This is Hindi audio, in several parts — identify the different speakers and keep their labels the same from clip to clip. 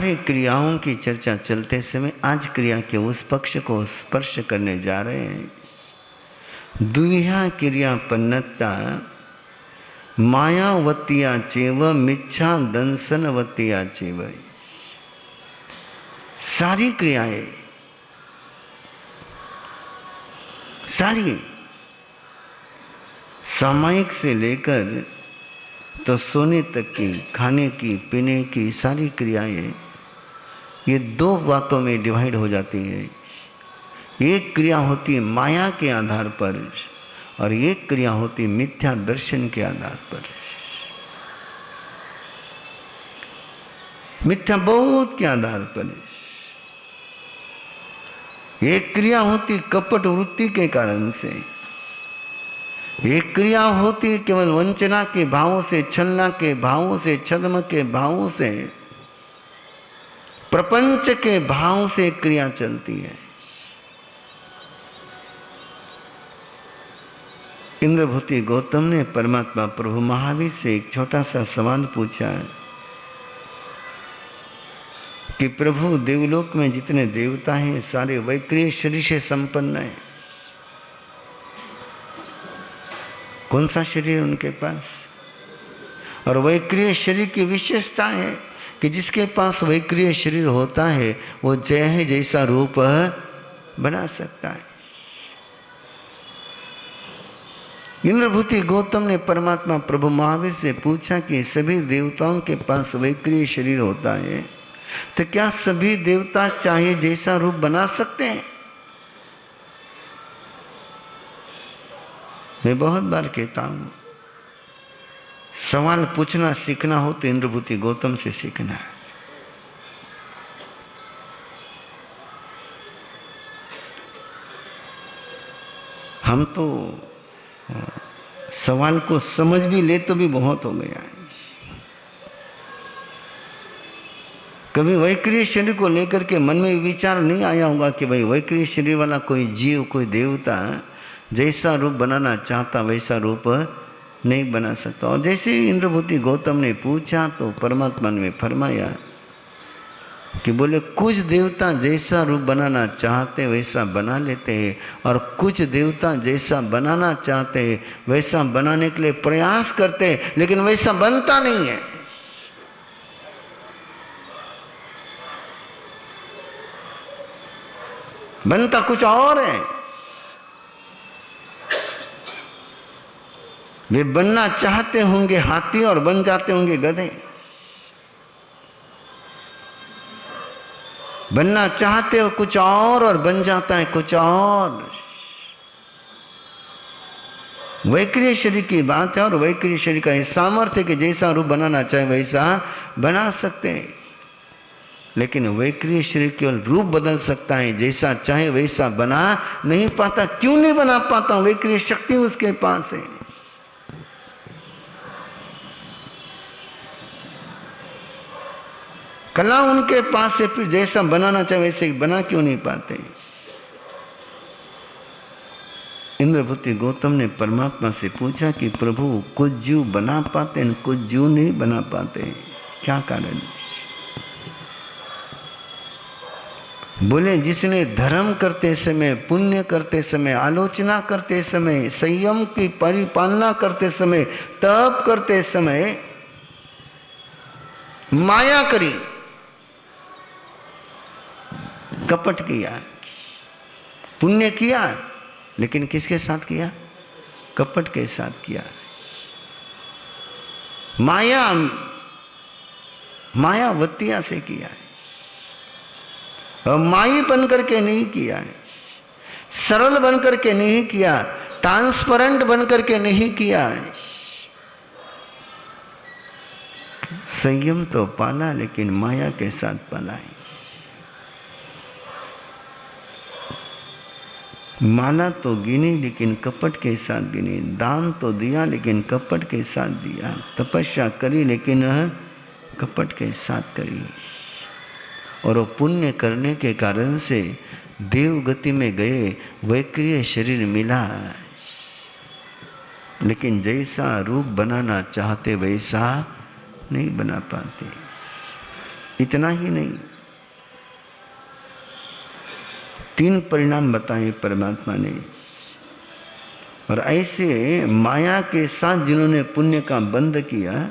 Speaker 1: सारे क्रियाओं की चर्चा चलते समय आज क्रिया के उस पक्ष को स्पर्श करने जा रहे हैं। दुह्या क्रिया पन्नता मायावतिया चेव मिच्छा दंसनवतिया चेव। सारी क्रियाएं, सारी सामायिक से लेकर तो सोने तक की, खाने की, पीने की सारी क्रियाएं ये दो बातों में डिवाइड हो जाती है। एक क्रिया होती है माया के आधार पर और एक क्रिया होती है मिथ्या दर्शन के आधार पर। मिथ्या बोध के आधार पर एक क्रिया होती कपट वृत्ति के कारण से, एक क्रिया होती है केवल वंचना के भावों से, छलना के भावों से, छद्म के भावों से, प्रपंच के भाव से क्रिया चलती है। इंद्रभूति गौतम ने परमात्मा प्रभु महावीर से एक छोटा सा सवाल पूछा कि प्रभु देवलोक में जितने देवता हैं सारे वैक्रिय शरीर से संपन्न हैं, कौन सा शरीर है उनके पास? और वैक्रिय शरीर की विशेषता है कि जिसके पास वैक्रिय शरीर होता है वो जय जैसा रूप बना सकता है। इंद्रभूति गौतम ने परमात्मा प्रभु महावीर से पूछा कि सभी देवताओं के पास वैक्रिय शरीर होता है तो क्या सभी देवता चाहे जैसा रूप बना सकते हैं? मैं बहुत बार कहता हूं, सवाल पूछना सीखना हो तो इंद्रभूति गौतम से सीखना है। हम तो सवाल को समझ भी ले तो भी बहुत हो गया है। कभी वैक्रिय शरीर को लेकर के मन में विचार नहीं आया होगा कि भाई वैक्रिय शरीर वाला कोई जीव, कोई देवता जैसा रूप बनाना चाहता वैसा रूप नहीं बना सकता। और जैसे इंद्रभूति गौतम ने पूछा तो परमात्मा ने फरमाया कि बोले कुछ देवता जैसा रूप बनाना चाहते वैसा बना लेते हैं और कुछ देवता जैसा बनाना चाहते हैं वैसा बनाने के लिए प्रयास करते हैं लेकिन वैसा बनता नहीं है। बनता कुछ और है। वे बनना चाहते होंगे हाथी और बन जाते होंगे गधे। बनना चाहते हो कुछ और बन जाता है कुछ और। वैक्रिय शरीर की बात है और वैक्रिय शरीर का सामर्थ्य कि जैसा रूप बनाना चाहे वैसा बना सकते हैं, लेकिन वैक्रिय शरीर केवल रूप बदल सकता है, जैसा चाहे वैसा बना नहीं पाता। क्यों नहीं बना पाता? वैक्रिय शक्ति उसके पास है। कला उनके पास है, फिर जैसा बनाना चाहे वैसे बना क्यों नहीं पाते? इंद्रभूति गौतम ने परमात्मा से पूछा कि प्रभु कुछ जीव बना पाते हैं, कुछ जीव नहीं बना पाते, क्या कारण? बोले जिसने धर्म करते समय, पुण्य करते समय, आलोचना करते समय, संयम की परिपालना करते समय, तप करते समय माया करी, कपट किया, पुण्य किया, लेकिन किसके साथ किया? कपट के साथ किया। मायावतिया से किया है और माई बन करके नहीं किया है, सरल बन करके नहीं किया, ट्रांसपेरेंट बन करके नहीं किया है। संयम तो पाला लेकिन माया के साथ पाला है। माला तो गिनी लेकिन कपट के साथ गिनी, दान तो दिया लेकिन कपट के साथ दिया, तपस्या करी लेकिन कपट के साथ करी। और वो पुण्य करने के कारण से देव गति में गए, वैक्रिय शरीर मिला, लेकिन जैसा रूप बनाना चाहते वैसा नहीं बना पाते। इतना ही नहीं, 3 परिणाम बताए परमात्मा ने। और ऐसे माया के साथ जिन्होंने पुण्य का बंध किया,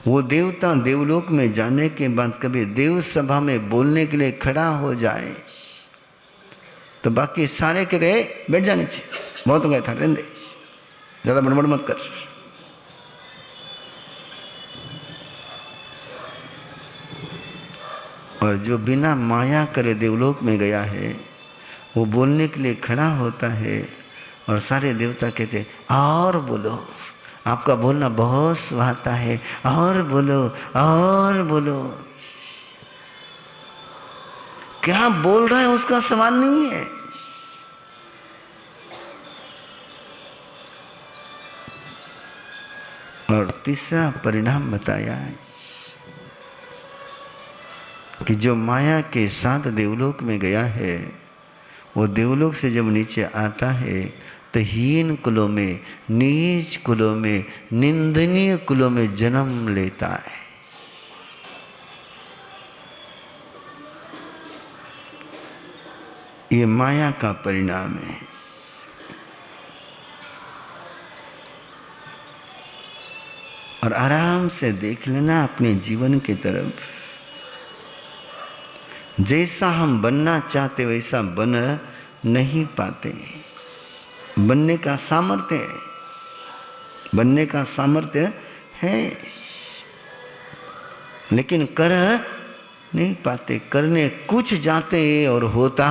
Speaker 1: वो देवता देवलोक में जाने के बाद कभी देव सभा में बोलने के लिए खड़ा हो जाए तो बाकी सारे के रहे बैठ जाने चाहिए, बहुत हो गया था, रहने दे, ज़्यादा बड़बड़ मत कर। और जो बिना माया करे देवलोक में गया है, वो बोलने के लिए खड़ा होता है और सारे देवता कहते और बोलो, आपका बोलना बहुत सुहाता है, और बोलो और बोलो। क्या बोल रहा है उसका सवाल नहीं है। और तीसरा परिणाम बताया है कि जो माया के साथ देवलोक में गया है, वो देवलोक से जब नीचे आता है तो हीन कुलों में, नीच कुलों में, निंदनीय कुलों में जन्म लेता है। ये माया का परिणाम है। और आराम से देख लेना अपने जीवन की तरफ, जैसा हम बनना चाहते वैसा बन नहीं पाते। बनने का सामर्थ्य है, बनने का सामर्थ्य है, लेकिन कर नहीं पाते। करने कुछ जाते और होता,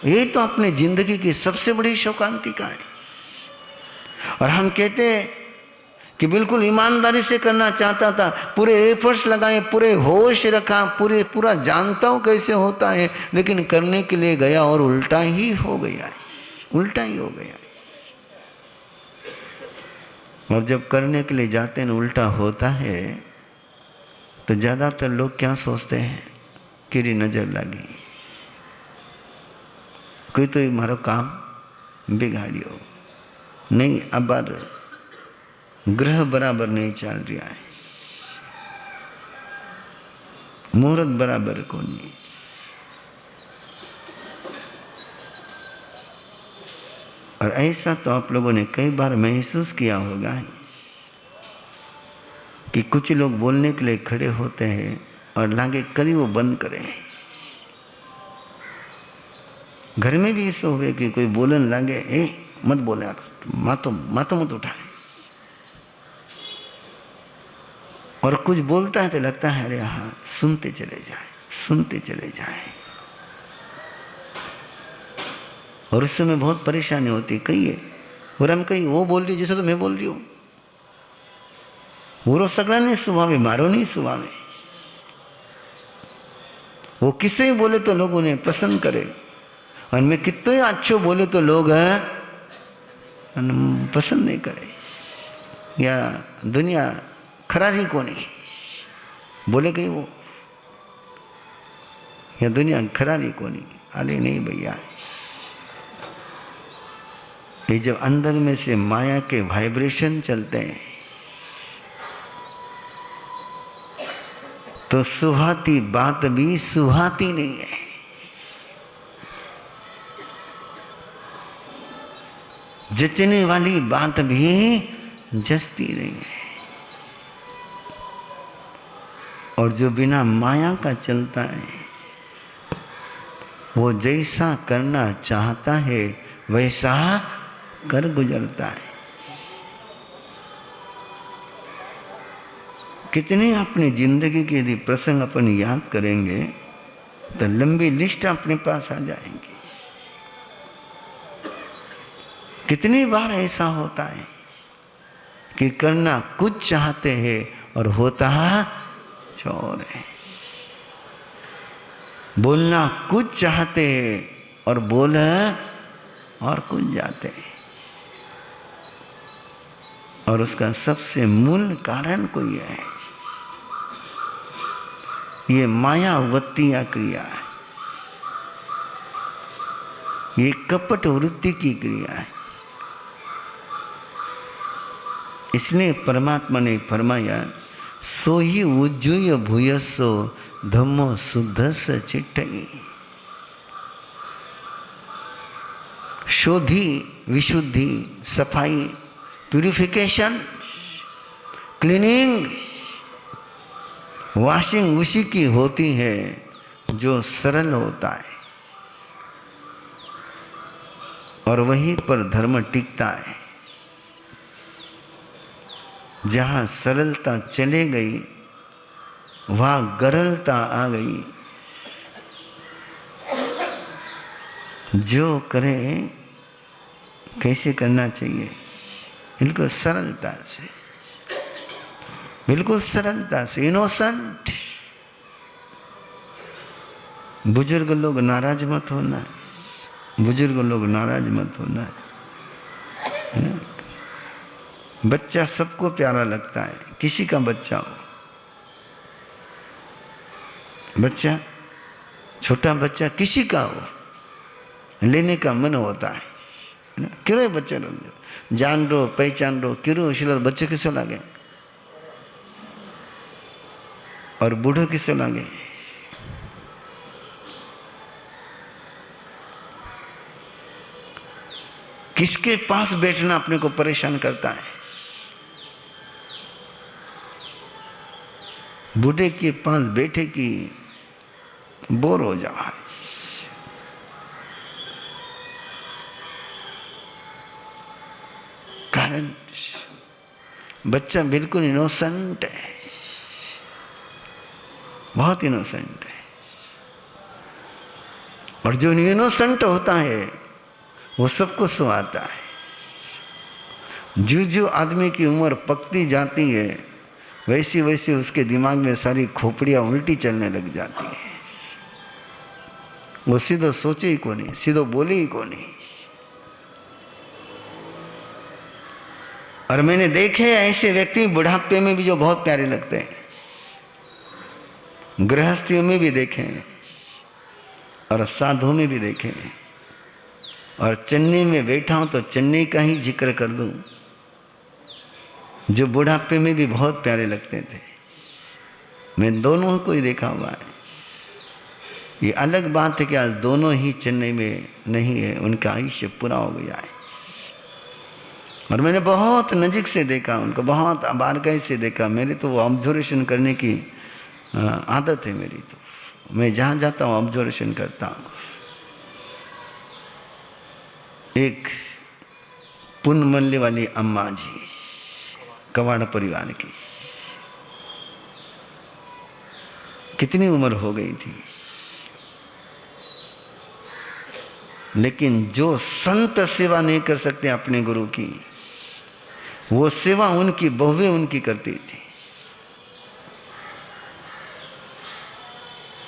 Speaker 1: ये तो अपने जिंदगी की सबसे बड़ी शोकांतिका है। और हम कहते कि बिल्कुल ईमानदारी से करना चाहता था, पूरे एफर्ट्स लगाए, पूरे होश रखा, पूरा जानता हूँ कैसे होता है, लेकिन करने के लिए गया और उल्टा ही हो गया है, उल्टा ही हो गया। और जब करने के लिए जाते हैं उल्टा होता है तो ज़्यादातर लोग क्या सोचते हैं, किरी नज़र लगी, कोई तो मारो काम बिगाड़ियो। नहीं, अब बार ग्रह बराबर नहीं चल रहा है, मुहूर्त बराबर को नहीं। और ऐसा तो आप लोगों ने कई बार महसूस किया होगा कि कुछ लोग बोलने के लिए खड़े होते हैं और लागे कभी वो बंद करें। घर में भी ऐसा हुए कि कोई बोलने लगे, ए मत बोले यार, मातो मत उठाए। और कुछ बोलता है तो लगता है अरे हाँ सुनते चले जाए, सुनते चले जाए। और उस समय बहुत परेशानी होती, कहिए और हम कहीं वो बोल रही जैसे तो मैं बोल रही हूँ, वो सगड़ा नहीं स्वभाव, मारो नहीं स्वभाव। वो किसे बोले तो लोग उन्हें पसंद करे, और मैं कितने अच्छे बोले तो लोग पसंद नहीं करे। या दुनिया खराजी को नहीं बोले कहीं वो, या दुनिया खराजी को नहीं। अरे नहीं भैया, ये जब अंदर में से माया के वाइब्रेशन चलते हैं तो सुहाती बात भी सुहाती नहीं है। जचने वाली बात भी जचती नहीं है। और जो बिना माया का चलता है वो जैसा करना चाहता है वैसा कर गुजरता है। कितने अपनी जिंदगी के यदि प्रसंग अपन याद करेंगे तो लंबी लिस्ट अपने पास आ जाएंगी। कितनी बार ऐसा होता है कि करना कुछ चाहते हैं और होता चोर है। बोलना कुछ चाहते हैं और बोल और कुछ जाते हैं। और उसका सबसे मूल कारण कोई है, ये मायावृत्ति या क्रिया है, ये कपट वृत्ति की क्रिया है। इसलिए परमात्मा ने फरमाया सो ही उज्जूय भूयस्सो धम्मो शुद्धस चिट्टगी। शोधी, विशुद्धि, सफाई, प्यूरिफिकेशन, क्लीनिंग, वॉशिंग उसी की होती है जो सरल होता है, और वहीं पर धर्म टिकता है। जहाँ सरलता चले गई वहाँ गरलता आ गई। जो करे कैसे करना चाहिए, बिल्कुल सरलता से, बिल्कुल सरलता से, इनोसेंट। बुजुर्ग लोग नाराज मत होना, बुजुर्ग लोग नाराज मत होना। बच्चा सबको प्यारा लगता है, किसी का बच्चा हो, बच्चा, छोटा बच्चा किसी का हो, लेने का मन होता है। क्यों बच्चे लोग जान रो पहचान रो क्यों इसलिए बच्चे किससे लागे और बूढ़ों किससे लागे। किसके पास बैठना अपने को परेशान करता है। बूढ़े के पास बैठे कि बोर हो जाओ। कारण बच्चा बिल्कुल इनोसेंट है, बहुत इनोसेंट है। और जो इनोसेंट होता है वो सबको सुहाता है। जो आदमी की उम्र पकती जाती है वैसी वैसी उसके दिमाग में सारी खोपड़ियां उल्टी चलने लग जाती है। वो सीधो सोचे ही को नहीं, सीधो बोले ही को नहीं। और मैंने देखे ऐसे व्यक्ति बुढ़ापे में भी जो बहुत प्यारे लगते हैं, गृहस्थियों में भी देखे और साधुओं में भी देखे। और चेन्नई में बैठा हूं तो चेन्नई का ही जिक्र कर दूं, जो बुढ़ापे में भी बहुत प्यारे लगते थे। मैं दोनों को ही देखा हुआ है। ये अलग बात है कि आज दोनों ही चेन्नई में नहीं है, उनका आयुष्य पूरा हो गया है। और मैंने बहुत नज़दीक से देखा उनको, बहुत बारकाई से देखा। मेरी तो ऑब्जर्वेशन करने की आदत है मेरी, तो मैं जहाँ जाता हूँ ऑब्जर्वेशन करता हूँ। एक पुनमल्ली वाली अम्मा जी, कवाड़ परिवार की, कितनी उम्र हो गई थी, लेकिन जो संत सेवा नहीं कर सकते अपने गुरु की, वो सेवा उनकी बहुएं उनकी करती थी।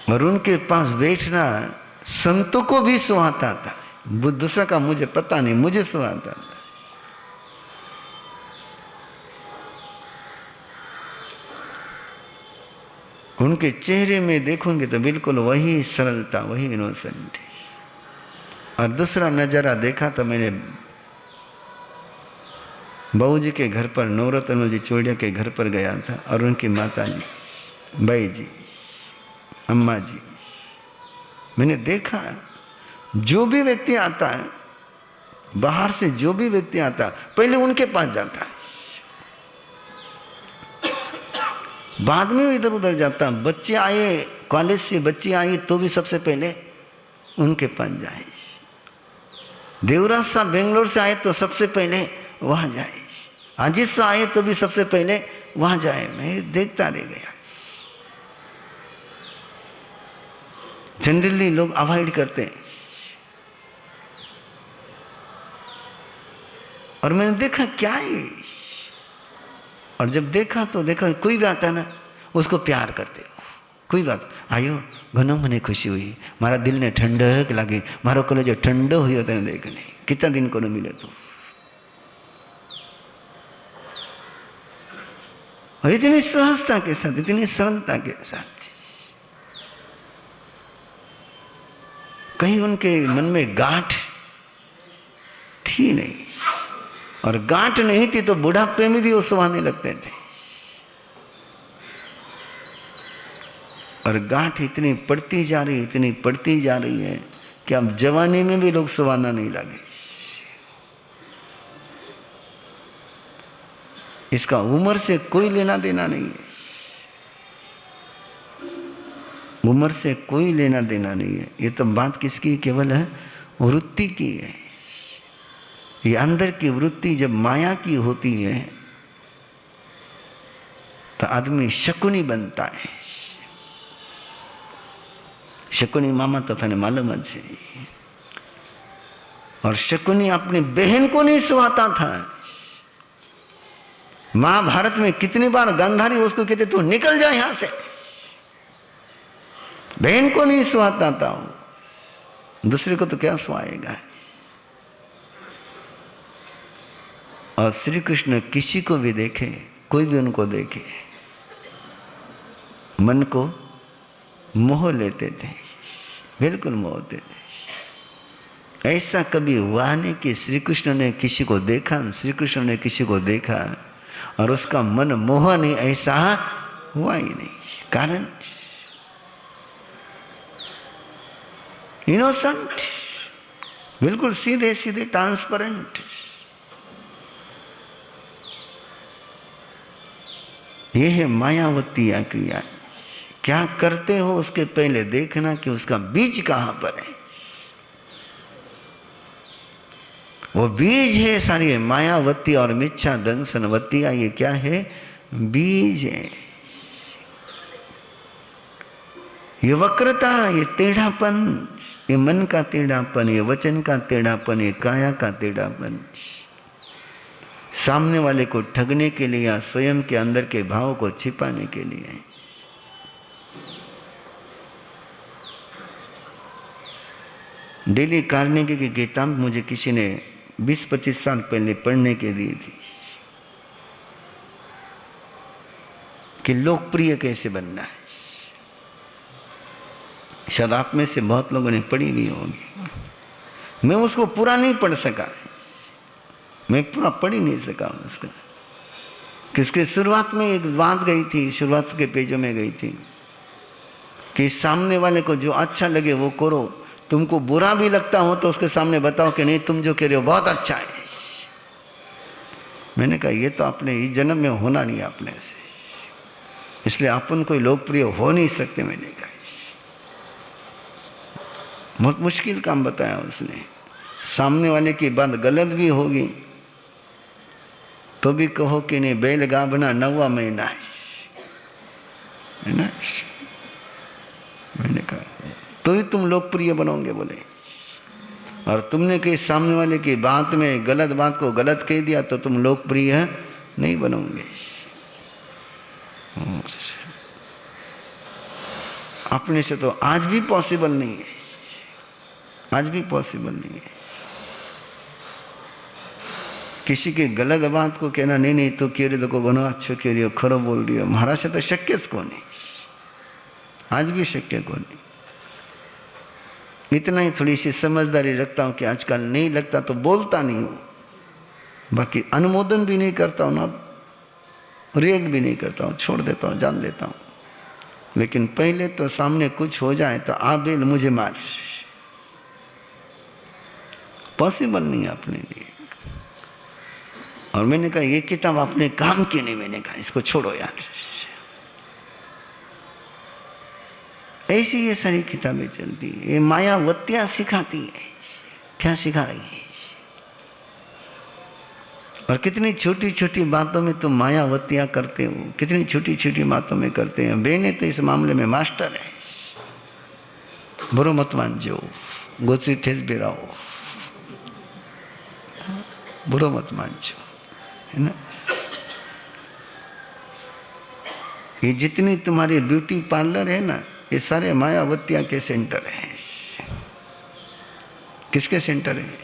Speaker 1: और उनके पास बैठना संतों को भी सुहाता था। दूसरा का मुझे पता नहीं, मुझे सुहाता था। उनके चेहरे में देखोगे तो बिल्कुल वही सरलता, वही इनोसेंट है। और दूसरा नज़ारा देखा तो मैंने बहू जी के घर पर, नवरत्न जी चोड़िया के घर पर गया था, और उनकी माता जी, बाई जी, अम्मा जी, मैंने देखा जो भी व्यक्ति आता है बाहर से, जो भी व्यक्ति आता है पहले उनके पास जाता है, बाद में इधर उधर जाता। बच्चे आए कॉलेज से, बच्चे आई तो भी सबसे पहले उनके पास जाए। देवराज साहब बेंगलोर से आए तो सबसे पहले वहां जाए। अजीत साहब आए तो भी सबसे पहले वहां जाए। मैं देखता रह गया। जनरली लोग अवॉइड करते हैं। और मैंने देखा क्या है, और जब देखा तो देखा कोई भी आता ना उसको प्यार करते। कोई बात आयो घणो मने खुशी हुई, मारा दिल ने ठंडक लगी, मारो कलेजो ठंडो हुई तेने देखने। कितना दिन को न मिले तो, और इतनी सहजता के साथ, इतनी सरलता के साथ। कहीं उनके मन में गांठ थी नहीं, और गांठ नहीं थी तो बुढ़ापे में भी वो सुहाने लगते थे। और गांठ इतनी पड़ती जा रही, इतनी पड़ती जा रही है कि अब जवानी में भी लोग सुवाना नहीं लगे। इसका उम्र से कोई लेना देना नहीं है, उम्र से कोई लेना देना नहीं है। ये तो बात किसकी केवल है? वृत्ति की है। ये अंदर की वृत्ति जब माया की होती है तो आदमी शकुनी बनता है। शकुनी मामा तो थाने मालूम है। और शकुनी अपनी बहन को नहीं सुहाता था। महाभारत में कितनी बार गांधारी उसको कहते तू निकल जा यहां से, बहन को नहीं सुहाता था। दूसरे को तो क्या सुहाएगा। और श्री कृष्ण किसी को भी देखे, कोई भी उनको देखे, मन को मोह लेते थे, बिल्कुल मोह लेते थे। ऐसा कभी हुआ नहीं कि श्री कृष्ण ने किसी को देखा, श्री कृष्ण ने किसी को देखा और उसका मन मोह नहीं, ऐसा हुआ ही नहीं। कारण इनोसेंट, बिल्कुल सीधे सीधे ट्रांसपेरेंट। ये है मायावती क्रिया। क्या करते हो उसके पहले देखना कि उसका बीज कहां पर है। वो बीज है सारी मायावती और मिच्छा दंसनवतिया। ये क्या है? बीज है। ये वक्रता, ये टेढ़ापन, ये मन का टेढ़ापन, ये वचन का टेढ़ापन, ये काया का टेढ़ापन, सामने वाले को ठगने के लिए या स्वयं के अंदर के भाव को छिपाने के लिए। डेली कार्नेगी की किताब मुझे किसी ने 20-25 साल पहले पढ़ने के दी थी कि लोकप्रिय कैसे बनना है। शायद आप में से बहुत लोगों ने पढ़ी भी होगी। मैं उसको पूरा नहीं पढ़ सका, मैं पूरा पढ़ ही नहीं सका उसका। किसके शुरुआत में एक बात गई थी, शुरुआत के पेजों में गई थी कि सामने वाले को जो अच्छा लगे वो करो, तुमको बुरा भी लगता हो तो उसके सामने बताओ कि नहीं तुम जो कह रहे हो बहुत अच्छा है। मैंने कहा ये तो अपने इस जन्म में होना नहीं अपने से, इसलिए अपन कोई लोकप्रिय हो नहीं सकते। मैंने कहा बहुत मुश्किल काम बताया उसने। सामने वाले की बात गलत भी होगी तो भी कहो कि नहीं बैल गाभना 9वां महीना है ना। मैंने कहा तो ही तुम लोकप्रिय बनोगे बोले। और तुमने कि सामने वाले की बात में गलत बात को गलत कह दिया तो तुम लोकप्रिय नहीं बनोगे। अपने से तो आज भी पॉसिबल नहीं है, आज भी पॉसिबल नहीं है। किसी की गलत बात को कहना नहीं नहीं तो कह रहे देखो घणो अच्छो कह रही हो, खरो बोल रही हो, महाराज से तो शक्य को नहीं, आज भी शक्य को नहीं। इतना ही थोड़ी सी समझदारी रखता हूँ कि आजकल नहीं लगता तो बोलता नहीं हूँ, बाकी अनुमोदन भी नहीं करता हूँ ना, रिएक्ट भी नहीं करता हूँ, छोड़ देता हूँ, जान देता हूँ। लेकिन पहले तो सामने कुछ हो जाए तो आबेल मुझे मार, पॉसिबल नहीं है अपने लिए। और मैंने कहा ये किताब अपने काम की नहीं, मैंने कहा इसको छोड़ो यार। ऐसी ये सारी किताबें चलती है, ये मायावतियां सिखाती है। क्या सिखा रही है? और कितनी छोटी छोटी बातों में तुम मायावतियां करते हो, कितनी छोटी छोटी बातों में करते हैं। बेने तो इस मामले में मास्टर है। बुरो मत मानजो, गोची थे बेराओ, बुरो मत मानजो, है ना। ये जितनी तुम्हारी ब्यूटी पार्लर है ना, ये सारे मायावतिया के सेंटर हैं। किसके सेंटर है?